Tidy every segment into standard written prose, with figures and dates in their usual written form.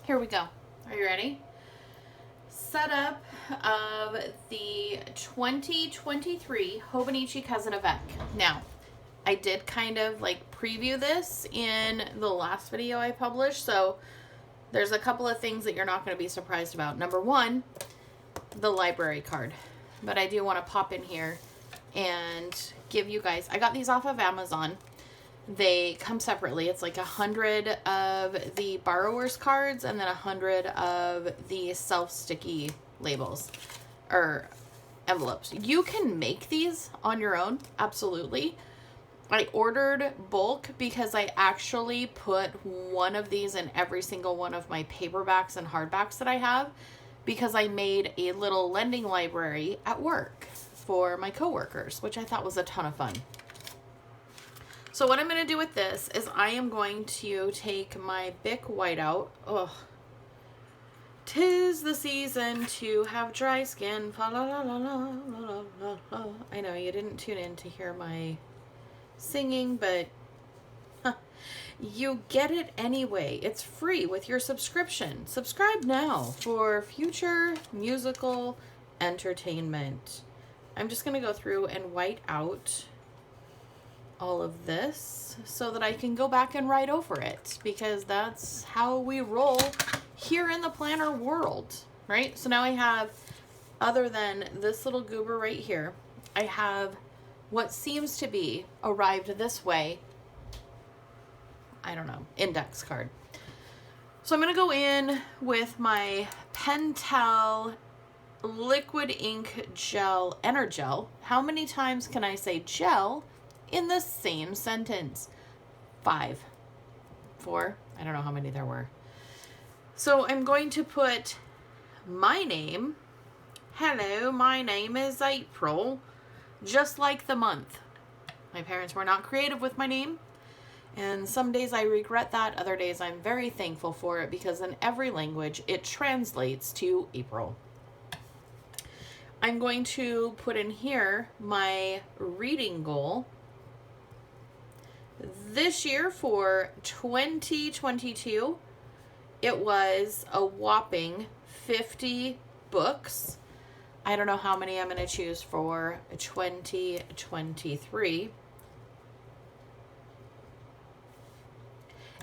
Here we go. Are you ready? Setup of the 2023 Hobonichi Cousin Avec. Now, I did kind of like preview this in the last video I published, so there's a couple of things that you're not going to be surprised about. Number one, the library card. But I do want to pop in here and give you guys, I got these off of Amazon. They come separately. It's like 100 of the borrower's cards and then 100 of the self-sticky labels or envelopes. You can make these on your own, absolutely. I ordered bulk because I actually put one of these in every single one of my paperbacks and hardbacks that I have because I made a little lending library at work for my coworkers, which I thought was a ton of fun. So what I'm going to do with this is I am going to take my Bic whiteout. Oh, 'tis the season to have dry skin. La, la, la, la, la, la, la. I know you didn't tune in to hear my singing, but you get it anyway. It's free with your subscription. Subscribe now for future musical entertainment. I'm just going to go through and white out all of this so that I can go back and write over it, because that's how we roll here in the planner world, right? So now I have, other than this little goober right here, I have what seems to be arrived this way, I don't know, index card. So I'm going to go in with my Pentel liquid ink gel, Energel. How many times can I say gel in the same sentence? 5, 4, I don't know how many there were. So I'm going to put my name. Hello, my name is April, just like the month. My parents were not creative with my name, and some days I regret that, other days I'm very thankful for it, because in every language it translates to April. I'm going to put in here my reading goal. This year for 2022, it was a whopping 50 books. I don't know how many I'm going to choose for 2023.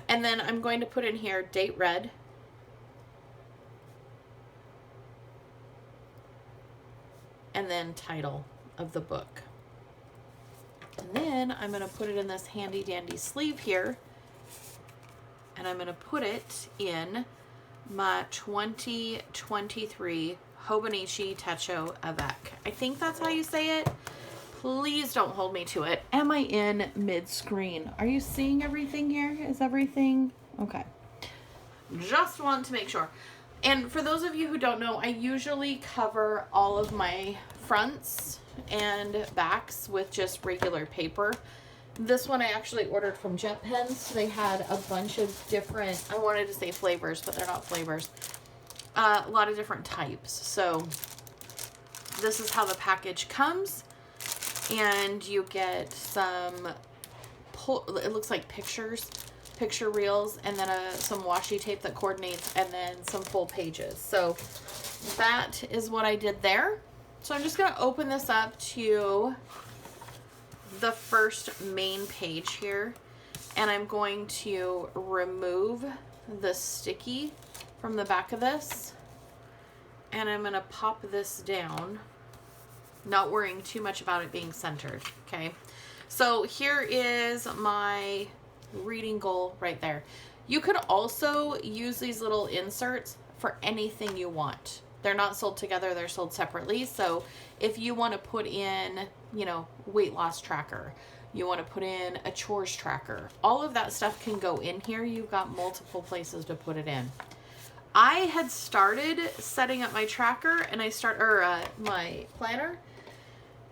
And then I'm going to put in here date read. And then title of the book. And then I'm going to put it in this handy dandy sleeve here. And I'm going to put it in my 2023 Hobonichi Techo Avec. I think that's how you say it. Please don't hold me to it. Am I in mid-screen? Are you seeing everything here? Is everything okay? Just want to make sure. And for those of you who don't know, I usually cover all of my fronts and backs with just regular paper. This one I actually ordered from Jet Pens. They had a bunch of different, I wanted to say flavors, but they're not flavors. A lot of different types. So this is how the package comes. And you get some, it looks like picture reels, and then some washi tape that coordinates, and then some full pages. So that is what I did there. So I'm just going to open this up to the first main page here, and I'm going to remove the sticky from the back of this, and I'm going to pop this down, not worrying too much about it being centered. Okay, so here is my reading goal right there. You could also use these little inserts for anything you want. They're not sold together, they're sold separately. So if you want to put in, you know, weight loss tracker, you want to put in a chores tracker, all of that stuff can go in here. You've got multiple places to put it in. I had started setting up my tracker and my planner,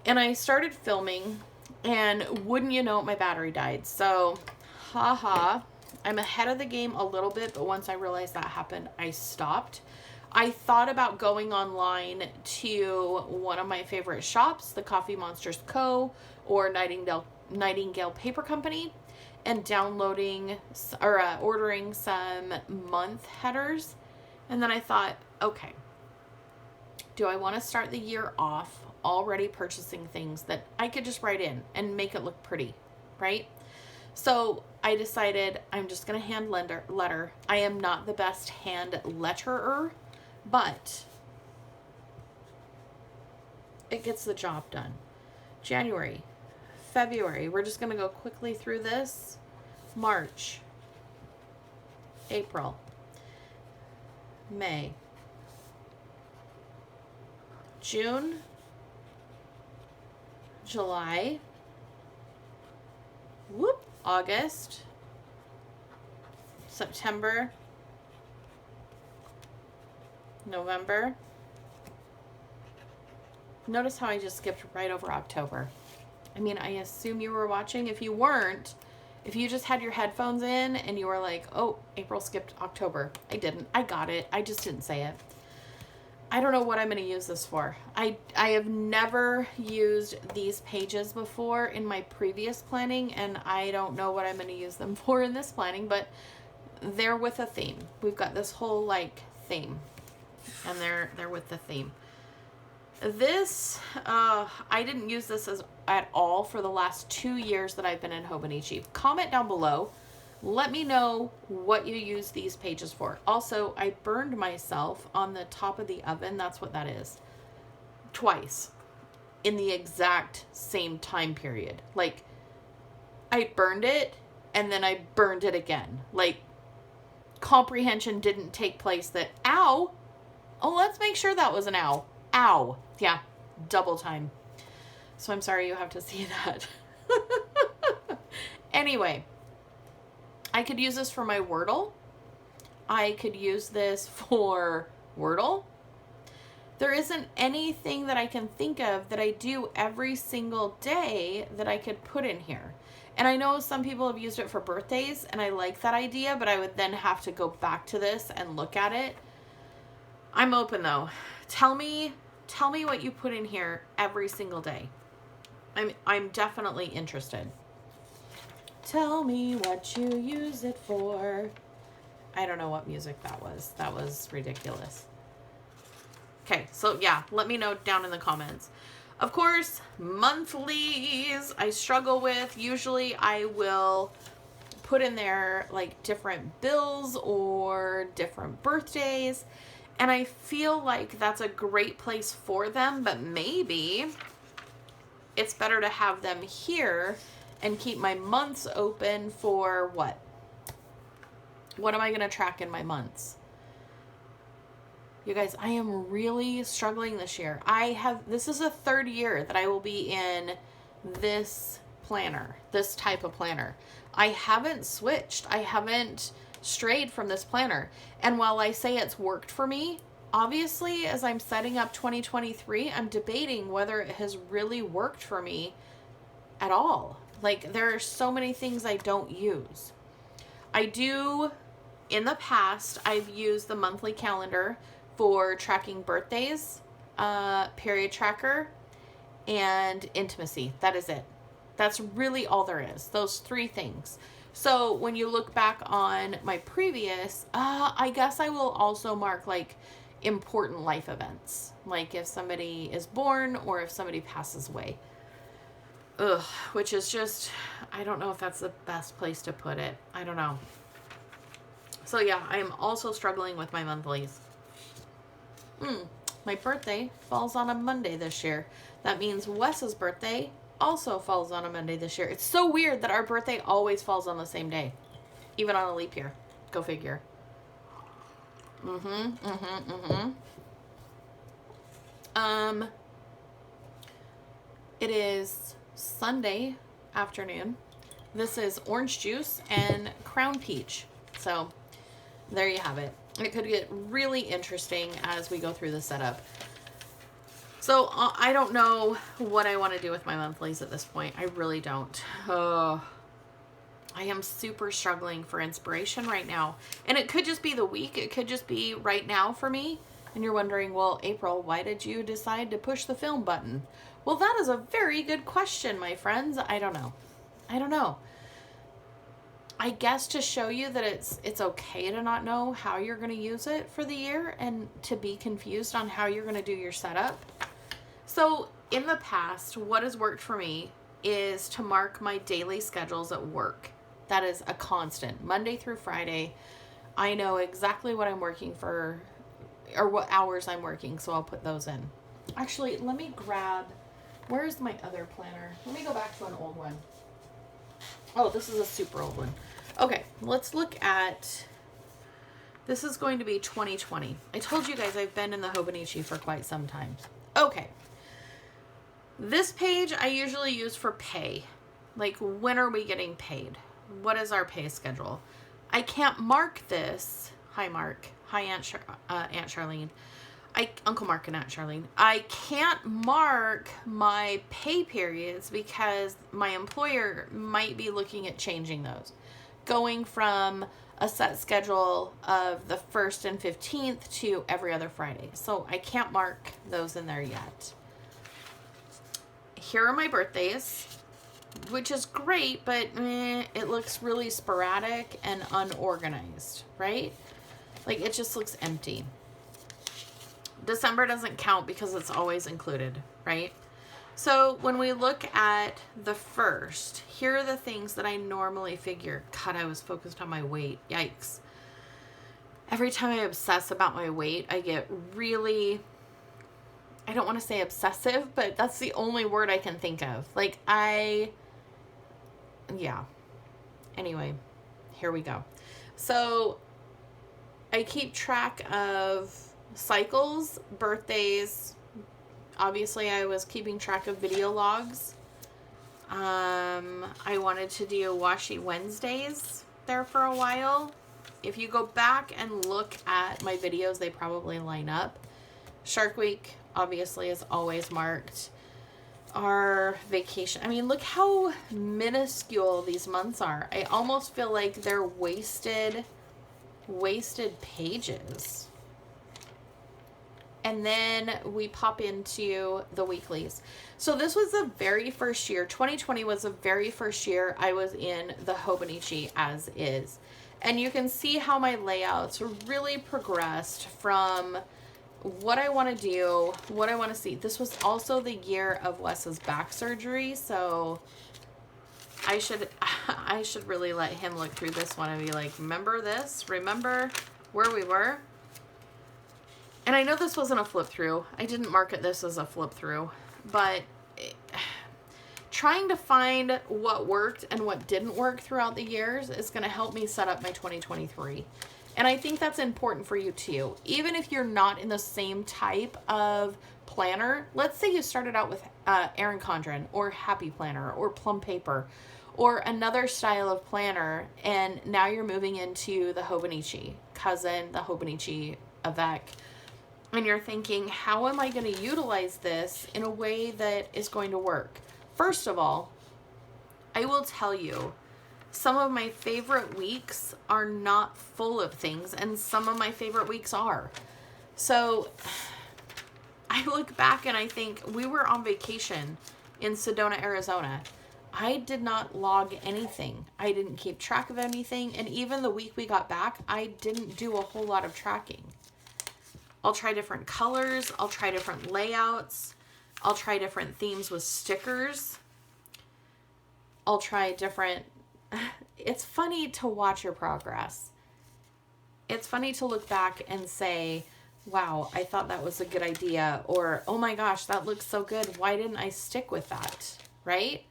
and I started filming, and wouldn't you know it, my battery died. So haha, I'm ahead of the game a little bit, but once I realized that happened, I stopped. I thought about going online to one of my favorite shops, the Coffee Monsters Co. or Nightingale Paper Company, and downloading or ordering some month headers And then I thought, okay, do I want to start the year off already purchasing things that I could just write in and make it look pretty, right? So I decided I'm just going to hand letter. I am not the best hand letterer, but it gets the job done. January, February, we're just going to go quickly through this. March, April, May, June, July, August, September, November. Notice how I just skipped right over October. I mean, I assume you were watching. If you weren't, if you just had your headphones in and you were like, oh, April skipped October. I didn't. I got it. I just didn't say it. I don't know what I'm going to use this for. I have never used these pages before in my previous planning, and I don't know what I'm going to use them for in this planning, but they're with a theme. We've got this whole like theme, and they're with the theme. This, I didn't use this at all for the last 2 years that I've been in Hobonichi. Comment down below. Let me know what you use these pages for. Also, I burned myself on the top of the oven. That's what that is. Twice. In the exact same time period. Like, I burned it, and then I burned it again. Like, comprehension didn't take place that, ow! Oh, let's make sure that was an ow. Ow. Yeah, double time. So I'm sorry you have to see that. Anyway, I could use this for my Wordle. I could use this for Wordle. There isn't anything that I can think of that I do every single day that I could put in here. And I know some people have used it for birthdays, and I like that idea, but I would then have to go back to this and look at it. I'm open though. Tell me what you put in here every single day. I'm definitely interested. Tell me what you use it for. I don't know what music that was. That was ridiculous. Okay, so yeah, let me know down in the comments. Of course, monthlies I struggle with. Usually I will put in there like different bills or different birthdays. And I feel like that's a great place for them, but maybe it's better to have them here and keep my months open for what? What am I going to track in my months? You guys, I am really struggling this year. This is a third year that I will be in this planner, this type of planner. I haven't switched. I haven't strayed from this planner. And while I say it's worked for me, obviously, as I'm setting up 2023, I'm debating whether it has really worked for me at all. Like, there are so many things I don't use. I do, in the past, I've used the monthly calendar for tracking birthdays, period tracker, and intimacy. That is it. That's really all there is. Those 3 things. So when you look back on my previous, I guess I will also mark like important life events. Like if somebody is born or if somebody passes away. Which is just, I don't know if that's the best place to put it. I don't know. So yeah, I am also struggling with my monthlies. My birthday falls on a Monday this year. That means Wes's birthday also falls on a Monday this year. It's so weird that our birthday always falls on the same day. Even on a leap year. Go figure. It is Sunday afternoon. This is orange juice and crown peach. So there you have it. It could get really interesting as we go through the setup. So I don't know what I want to do with my monthlies at this point. I really don't. I am super struggling for inspiration right now. And it could just be the week. It could just be right now for me. And you're wondering, well, April, why did you decide to push the film button? Well, that is a very good question, my friends. I don't know. I guess to show you that it's okay to not know how you're going to use it for the year and to be confused on how you're going to do your setup. So in the past, what has worked for me is to mark my daily schedules at work. That is a constant. Monday through Friday, I know exactly what I'm working for or what hours I'm working, so I'll put those in. Actually, let me grab, where's my other planner? Let me go back to an old one. Oh, this is a super old one. Okay, let's look at, this is going to be 2020. I told you guys I've been in the Hobonichi for quite some time. Okay. This page I usually use for pay. Like, when are we getting paid? What is our pay schedule? I can't mark this. Hi, Mark. Hi, Aunt Charlene. Uncle Mark and Aunt Charlene. I can't mark my pay periods because my employer might be looking at changing those. Going from a set schedule of the 1st and 15th to every other Friday. So I can't mark those in there yet. Here are my birthdays, which is great, but it looks really sporadic and unorganized, right? Like, it just looks empty. December doesn't count because it's always included, right? So when we look at the 1st, here are the things that I normally figure. God, I was focused on my weight. Yikes. Every time I obsess about my weight, I get really, I don't want to say obsessive, but that's the only word I can think of. Like, yeah. Anyway, here we go. So I keep track of cycles, birthdays. Obviously, I was keeping track of video logs. I wanted to do Washi Wednesdays there for a while. If you go back and look at my videos, they probably line up. Shark Week, obviously, is always marked. Our vacation. I mean, look how minuscule these months are. I almost feel like they're wasted pages. And then we pop into the weeklies. So this was the very first year. 2020 was the very first year I was in the Hobonichi as is. And you can see how my layouts really progressed from what I want to do, what I want to see. This was also the year of Wes's back surgery, so I should really let him look through this one and be like, remember this? Remember where we were? And I know this wasn't a flip through. I didn't market this as a flip through, but trying to find what worked and what didn't work throughout the years is going to help me set up my 2023. And I think that's important for you too. Even if you're not in the same type of planner, let's say you started out with Erin Condren or Happy Planner or Plum Paper or another style of planner, and now you're moving into the Hobonichi, the Hobonichi Avec. And you're thinking, how am I going to utilize this in a way that is going to work? First of all, I will tell you, some of my favorite weeks are not full of things, and some of my favorite weeks are. So I look back and I think we were on vacation in Sedona, Arizona. I did not log anything. I didn't keep track of anything. And even the week we got back, I didn't do a whole lot of tracking. I'll try different colors. I'll try different layouts. I'll try different themes with stickers. I'll try different... It's funny to watch your progress. It's funny to look back and say, wow, I thought that was a good idea. Or, oh my gosh, that looks so good. Why didn't I stick with that? Right?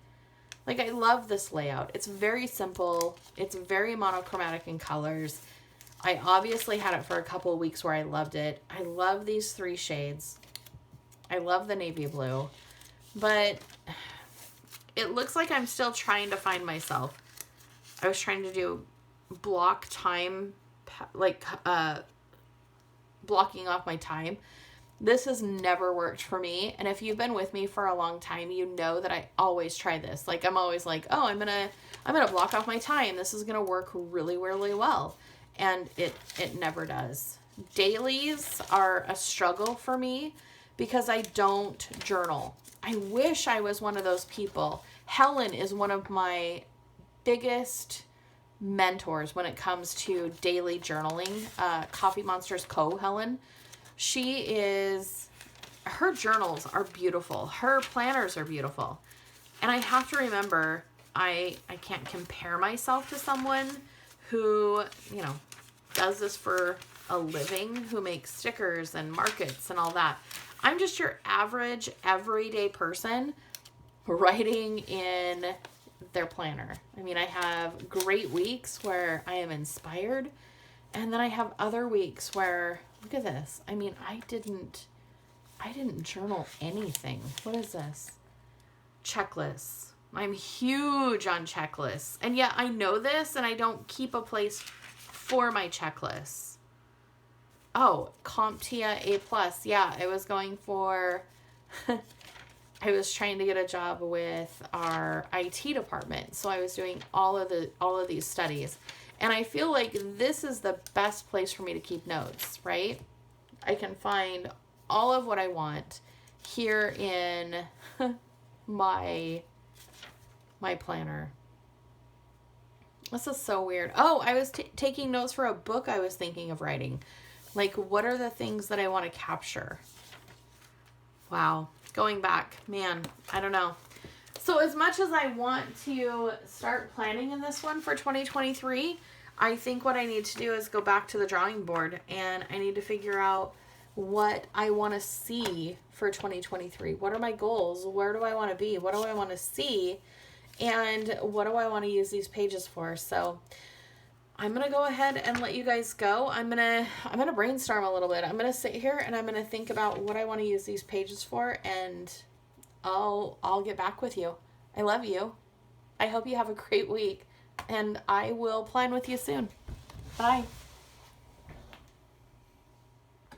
Like, I love this layout. It's very simple. It's very monochromatic in colors. I obviously had it for a couple of weeks where I loved it. I love these 3 shades. I love the navy blue. But it looks like I'm still trying to find myself. I was trying to do block time, like blocking off my time. This has never worked for me. And if you've been with me for a long time, you know that I always try this. Like, I'm always like, oh, I'm gonna block off my time. This is gonna work really, really well. And it never does. Dailies are a struggle for me because I don't journal. I wish I was one of those people. Helen is one of my biggest mentors when it comes to daily journaling. Coffee Monster's Helen. Her journals are beautiful. Her planners are beautiful. And I have to remember, I can't compare myself to someone who, does this for a living, who makes stickers and markets and all that. I'm just your average, everyday person writing in their planner. I mean, I have great weeks where I am inspired, and then I have other weeks where, look at this. I mean, I didn't journal anything. What is this? Checklists. I'm huge on checklists. And yet I know this and I don't keep a place for my checklists. Oh, CompTIA A+. Yeah, I was going for... I was trying to get a job with our IT department. So I was doing all of these studies. And I feel like this is the best place for me to keep notes, right? I can find all of what I want here in my planner. This is so weird. Oh, I was taking notes for a book I was thinking of writing. Like, what are the things that I want to capture? Wow. Going back, man, I don't know. So as much as I want to start planning in this one for 2023, I think what I need to do is go back to the drawing board, and I need to figure out what I want to see for 2023. What are my goals? Where do I want to be? What do I want to see? And what do I want to use these pages for? So I'm going to go ahead and let you guys go. I'm going to brainstorm a little bit. I'm going to sit here and I'm going to think about what I want to use these pages for, and I'll get back with you. I love you. I hope you have a great week, and I will plan with you soon. Bye.